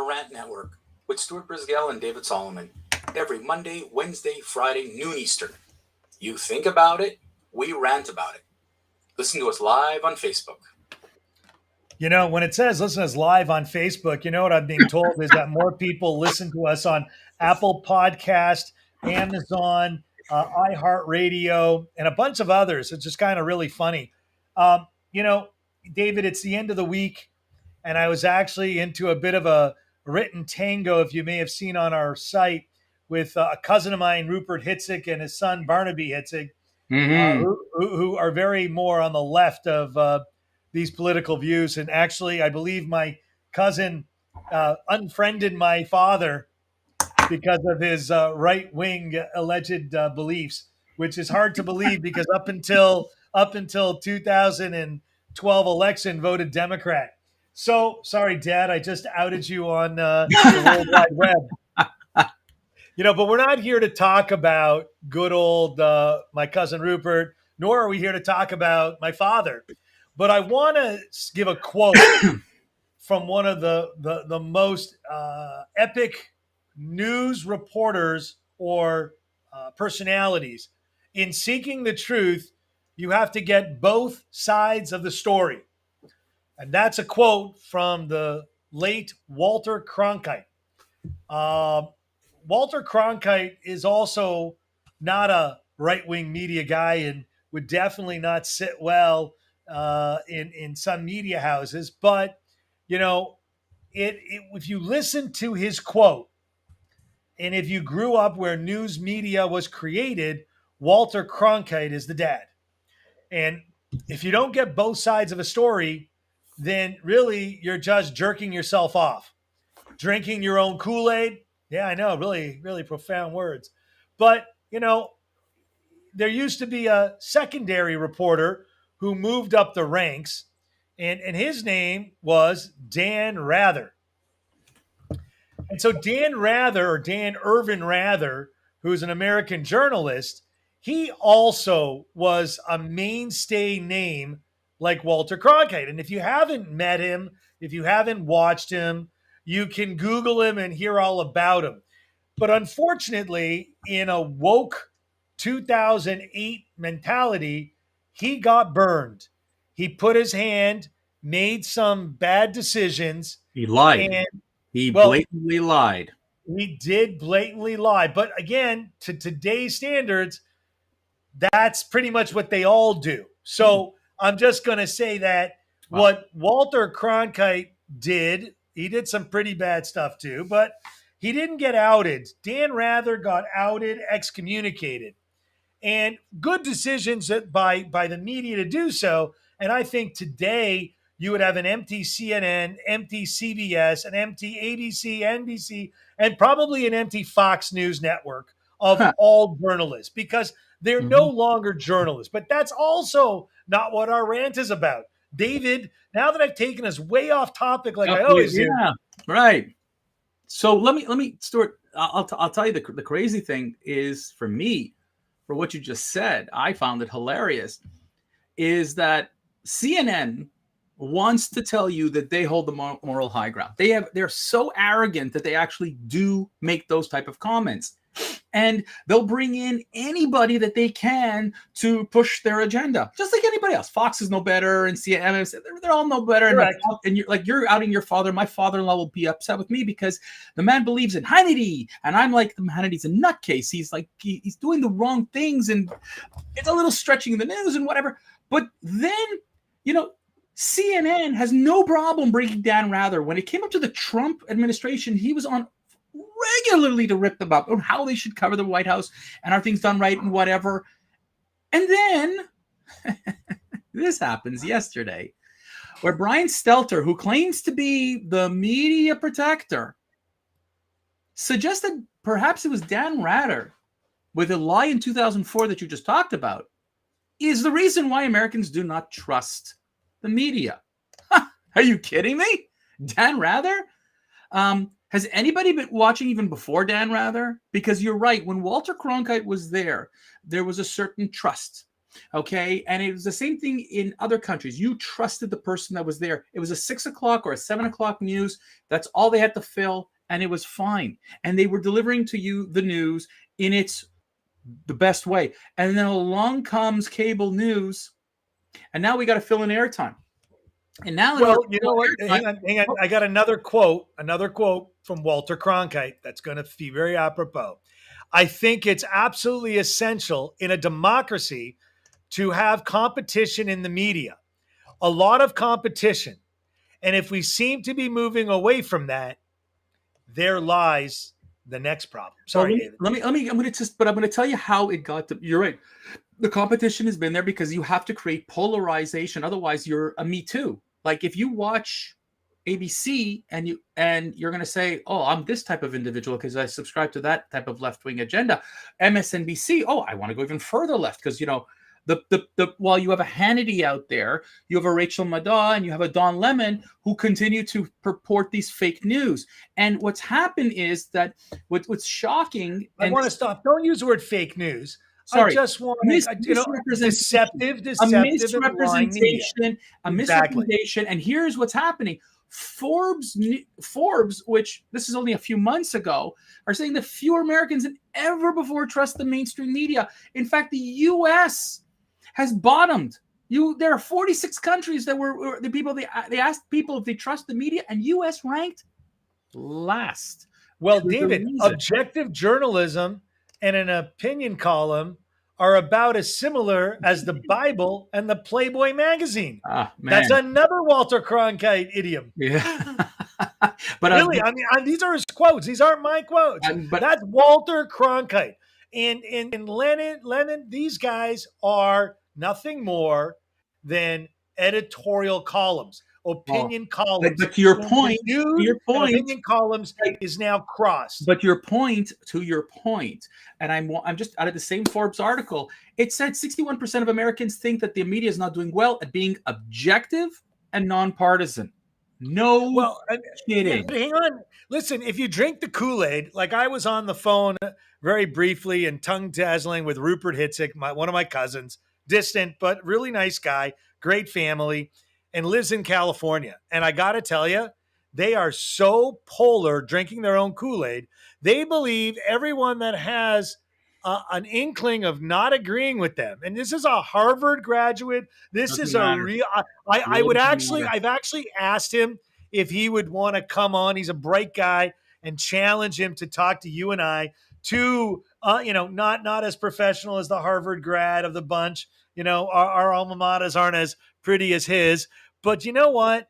the Rant Network with Stuart, Brisgel, and David Solomon. Every Monday, Wednesday, Friday, noon Eastern. You think about it, we rant about it. Listen to us live on Facebook. You know, when it says listen to us live on Facebook, you know what I'm being told is that more people listen to us on Apple Podcast, Amazon, iHeartRadio, and a bunch of others. It's just kind of really funny. You know, David, it's the end of the week, and I was actually into a bit of a written tango, if you may have seen on our site, with a cousin of mine, Rupert Hitzig, and his son, Barnaby Hitzig, who are very more on the left of these political views. And actually, I believe my cousin unfriended my father because of his right-wing alleged beliefs, which is hard to believe because up until 2012 election voted Democrat. So sorry, Dad, I just outed you on the World Wide Web. You know, but we're not here to talk about good old my cousin Rupert, nor are we here to talk about my father. But I want to give a quote from one of the most epic news reporters or personalities. In seeking the truth, you have to get both sides of the story. And that's a quote from the late Walter Cronkite. Walter Cronkite is also not a right-wing media guy and would definitely not sit well in some media houses. But, you know, if you listen to his quote, and if you grew up where news media was created, Walter Cronkite is the dad. And if you don't get both sides of a story, then really you're just jerking yourself off, drinking your own Kool-Aid. Yeah, I know, really, really profound words. But, you know, there used to be a secondary reporter who moved up the ranks, and his name was Dan Rather. And so Dan Rather, or Dan Irvin Rather, who's an American journalist, he also was a mainstay name like Walter Cronkite. And if you haven't met him, if you haven't watched him, you can Google him and hear all about him. But unfortunately, in a woke 2008 mentality, he got burned. He put his hand, made some bad decisions. He lied. He blatantly lied. He did blatantly lie. But again, to today's standards, that's pretty much what they all do. So I'm just going to say that what Walter Cronkite did, he did some pretty bad stuff too, but he didn't get outed. Dan Rather got outed, excommunicated. And good decisions by the media to do so. And I think today you would have an empty CNN, empty CBS, an empty ABC, NBC, and probably an empty Fox News network of all journalists because they're no longer journalists. But that's also not what our rant is about. David, now that I've taken us way off topic like I always do. Yeah, right. So let me, Stuart, I'll tell you the crazy thing is for me, for what you just said, I found it hilarious, is that CNN wants to tell you that they hold the moral high ground. They're so arrogant that they actually do make those type of comments. And they'll bring in anybody that they can to push their agenda, just like anybody else. Fox is no better, and CNN, they're all no better. And you're outing your father. My father-in-law will be upset with me because the man believes in Hannity, and I'm like, Hannity's a nutcase. He's like he's doing the wrong things, and it's a little stretching the news and whatever. But then, you know, CNN has no problem bringing Dan Rather. When it came up to the Trump administration, he was on regularly to rip them up on how they should cover the White House and are things done right and whatever. And then this happens yesterday where Brian Stelter, who claims to be the media protector, suggested perhaps it was Dan Rather with a lie in 2004 that you just talked about is the reason why Americans do not trust the media. Are you kidding me? Dan Rather? Has anybody been watching even before Dan Rather? Because you're right. When Walter Cronkite was there was a certain trust. Okay. And it was the same thing in other countries. You trusted the person that was there. It was a 6 o'clock or a 7 o'clock news. That's all they had to fill. And it was fine. And they were delivering to you the news in the best way. And then along comes cable news. And now we got to fill in airtime. And now, well, you know what? Hang on. I got another quote from Walter Cronkite that's going to be very apropos. I think it's absolutely essential in a democracy to have competition in the media, a lot of competition. And if we seem to be moving away from that, there lies the next problem. Sorry, David. I'm going to tell you how it got to, you're right. The competition has been there because you have to create polarization. Otherwise you're a Me Too. Like if you watch ABC and you're going to say, oh, I'm this type of individual because I subscribe to that type of left-wing agenda. MSNBC, oh, I want to go even further left because, while you have a Hannity out there, you have a Rachel Maddow and you have a Don Lemon who continue to purport these fake news. And what's happened is that what's shocking. I want to stop. Don't use the word fake news. Sorry, I just want deceptive, a misrepresentation, Exactly. And here's what's happening. Forbes, which this is only a few months ago, are saying that fewer Americans than ever before trust the mainstream media. In fact, the U.S. has bottomed. There are 46 countries that were the people they asked people if they trust the media, and U.S. ranked last. Well, David, objective journalism and an opinion column are about as similar as the Bible and the Playboy magazine. That's another Walter Cronkite idiom. Yeah. But really, these are his quotes. These aren't my quotes. That's Walter Cronkite. And Lennon, these guys are nothing more than editorial columns, opinion columns. But to your point, opinion columns is now crossed. But to your point, and I'm just out of the same Forbes article, it said 61% of Americans think that the media is not doing well at being objective and nonpartisan. Kidding. Hang on. Listen, if you drink the Kool-Aid, like I was on the phone very briefly and tongue-dazzling with Rupert Hitzik, one of my cousins, distant but really nice guy, great family, and lives in California. And I got to tell you, they are so polar, drinking their own Kool-Aid. They believe everyone that has an inkling of not agreeing with them. And this is a Harvard graduate. This is a real. I've actually asked him if he would want to come on. He's a bright guy, and challenge him to talk to you and I. Not as professional as the Harvard grad of the bunch. Our alma maters aren't as pretty as his. But you know what?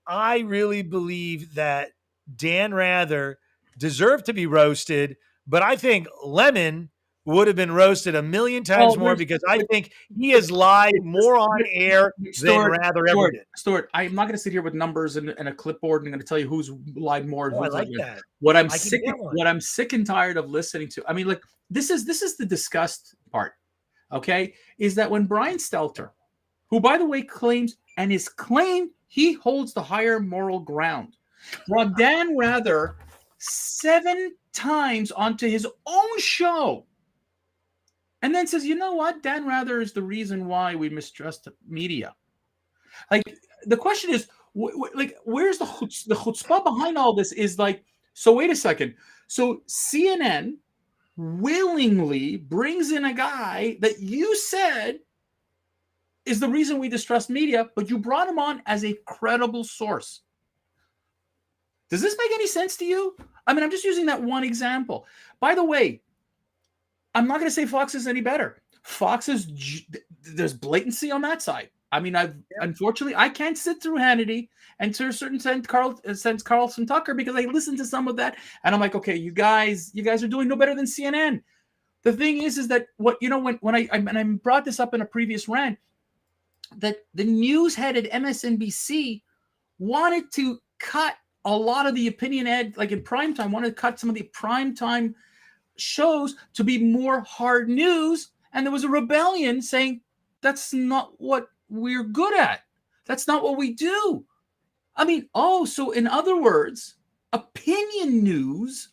I really believe that Dan Rather deserved to be roasted, but I think Lemon would have been roasted a million times more because I think he has lied more on air than Rather ever did. Stuart, I'm not going to sit here with numbers and a clipboard and I'm going to tell you who's lied more. I like that. What I'm sick and tired of listening to. I mean, like this is the disgust part. Okay, is that when Brian Stelter, who by the way claims he holds the higher moral ground, brought Dan Rather 7 times onto his own show. And then says, you know what? Dan Rather is the reason why we mistrust media. Like, the question is, where's the chutzpah behind all this? Is like, so wait a second. So CNN willingly brings in a guy that you said is the reason we distrust media, but you brought him on as a credible source. Does this make any sense to you? I mean, I'm just using that one example. By the way, I'm not going to say Fox is any better. There's blatancy on that side. I mean, unfortunately, I can't sit through Hannity and to a certain sense, Carlson Tucker, because I listened to some of that and I'm like, okay, you guys are doing no better than CNN. The thing is that when I brought this up in a previous rant, that the news head at MSNBC wanted to cut a lot of the opinion ed, like in primetime, wanted to cut some of the primetime shows to be more hard news. And there was a rebellion saying, that's not what we're good at. That's not what we do. I mean, so in other words, opinion news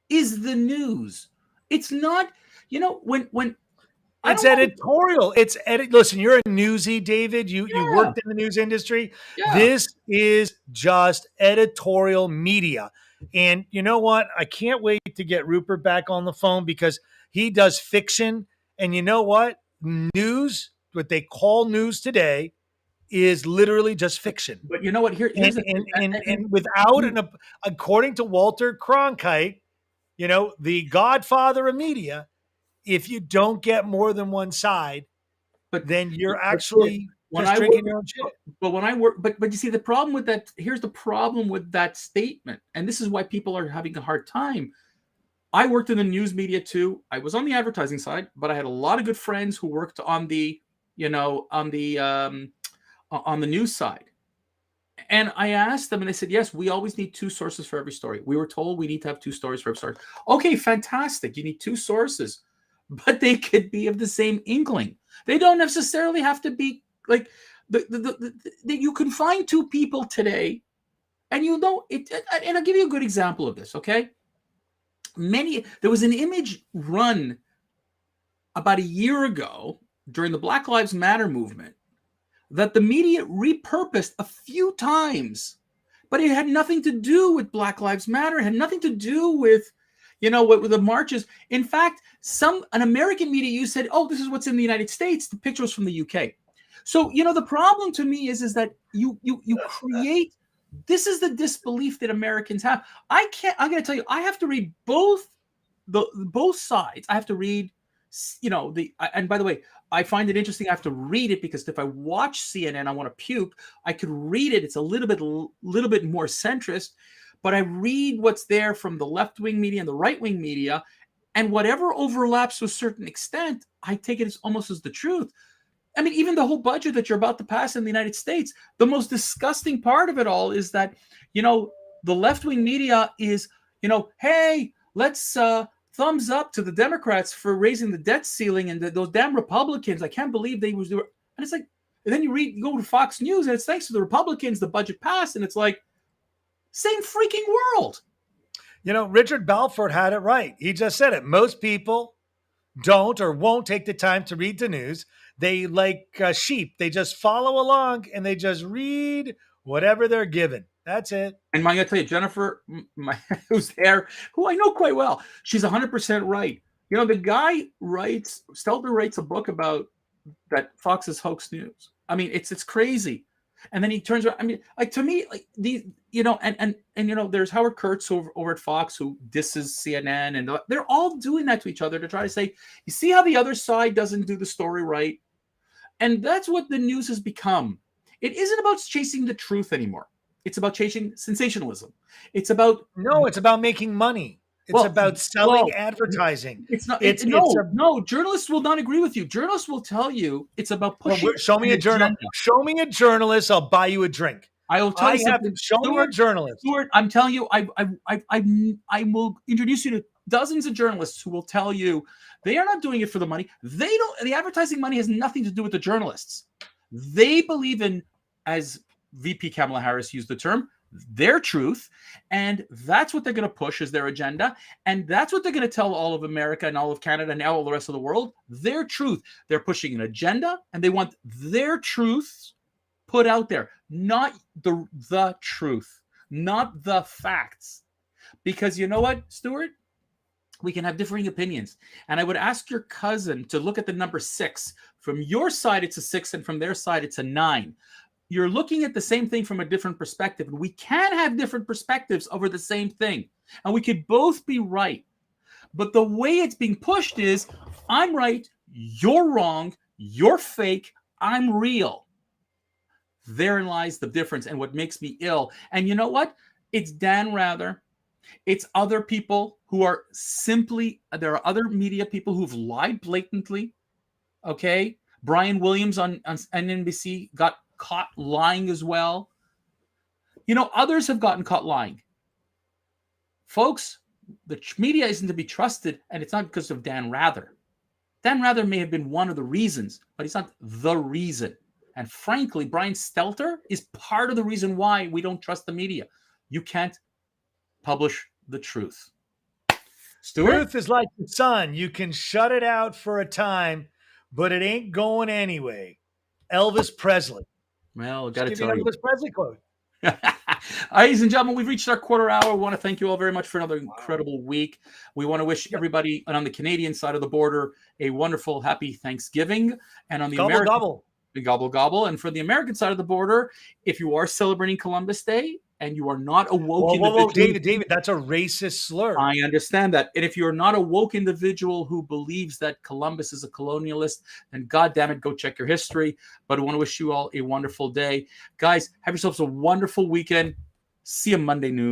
is the news. It's not, when It's editorial. It's edit. Listen, you're a newsie, David. You Yeah. worked in the news industry. Yeah. This is just editorial media. And you know what? I can't wait to get Rupert back on the phone because he does fiction. And you know what? News, what they call news today, is literally just fiction. But you know what? Here's And, the thing. and without according to Walter Cronkite, you know, the godfather of media, if you don't get more than one side, then you're actually just drinking your own shit. But when I work, but you see the problem with that. Here's the problem with that statement, and this is why people are having a hard time. I worked in the news media too. I was on the advertising side, but I had a lot of good friends who worked on the, on the news side. And I asked them, and they said, yes, we always need two sources for every story. We were told we need to have two stories for every story. Okay, fantastic. You need two sources, but they could be of the same inkling. They don't necessarily have to be like you can find two people today, and you know it. And I'll give you a good example of this. Okay, there was an image run about a year ago during the Black Lives Matter movement that the media repurposed a few times, but it had nothing to do with Black Lives Matter. It had nothing to do with, with the marches. In fact, an American media said, "Oh, this is what's in the United States." The picture was from the UK. So, the problem to me is that you create. This is the disbelief that Americans have. I'm going to tell you, I have to read both sides. I have to read, and by the way, I find it interesting. I have to read it because if I watch CNN, I want to puke. I could read it. It's a little bit more centrist, but I read what's there from the left-wing media and the right-wing media, and whatever overlaps to a certain extent, I take it as almost as the truth. I mean, even the whole budget that you're about to pass in the United States, the most disgusting part of it all is that, the left-wing media is, hey, let's thumbs up to the Democrats for raising the debt ceiling and those damn Republicans. I can't believe they were. And it's like, and then you go to Fox News and it's thanks to the Republicans, the budget passed. And it's like, same freaking world. Richard Balfour had it right. He just said it. Most people don't or won't take the time to read the news. They like sheep. They just follow along and they just read whatever they're given. That's it. And I'm going to tell you, Jennifer, who's there, who I know quite well, she's 100% right. The guy Stelter writes a book about that Fox is hoax news. I mean, it's crazy. And then he turns around. I mean, like to me, like these, and there's Howard Kurtz over at Fox who disses CNN, and they're all doing that to each other to try to say, you see how the other side doesn't do the story right? And that's what the news has become. It isn't about chasing the truth anymore. It's about chasing sensationalism. It's about making money. It's about selling advertising. It's not. No, journalists will not agree with you. Journalists will tell you it's about pushing. Show me a journalist. Show me a journalist. I'll buy you a drink. I will tell you. Show me a journalist. Stuart, I'm telling you, I will introduce you to dozens of journalists who will tell you they are not doing it for the money. They don't. The advertising money has nothing to do with the journalists. They believe in, as VP Kamala Harris used the term, their truth, and that's what they're going to push as their agenda, and that's what they're going to tell all of America and all of Canada and all the rest of the world, their truth. They're pushing an agenda, and they want their truths put out there, not the truth, not the facts. Because you know what, Stuart? We can have differing opinions. And I would ask your cousin to look at the number 6. From your side, it's a 6, and from their side, it's a 9. You're looking at the same thing from a different perspective. And we can have different perspectives over the same thing. And we could both be right. But the way it's being pushed is, I'm right, you're wrong, you're fake, I'm real. Therein lies the difference and what makes me ill. And you know what? It's Dan Rather. It's other people who are there are other media people who've lied blatantly. Okay? Brian Williams on NBC got caught lying as well. Others have gotten caught lying. Folks, the media isn't to be trusted, and it's not because of Dan Rather. Dan Rather may have been one of the reasons, but he's not the reason. And frankly, Brian Stelter is part of the reason why we don't trust the media. You can't publish the truth. Stuart? Truth is like the sun. You can shut it out for a time, but it ain't going anyway. Elvis Presley. Well, Just got to give you tell an you. Elvis Presley quote. Ladies and gentlemen, we've reached our quarter hour. I want to thank you all very much for another incredible week. We want to wish everybody on the Canadian side of the border a wonderful, happy Thanksgiving. And on the Gobble, American gobble. gobble, gobble. And for the American side of the border, if you are celebrating Columbus Day and you are not a woke individual, David, that's a racist slur. I understand that. And if you're not a woke individual who believes that Columbus is a colonialist, then God damn it, go check your history. But I want to wish you all a wonderful day. Guys, have yourselves a wonderful weekend. See you Monday noon.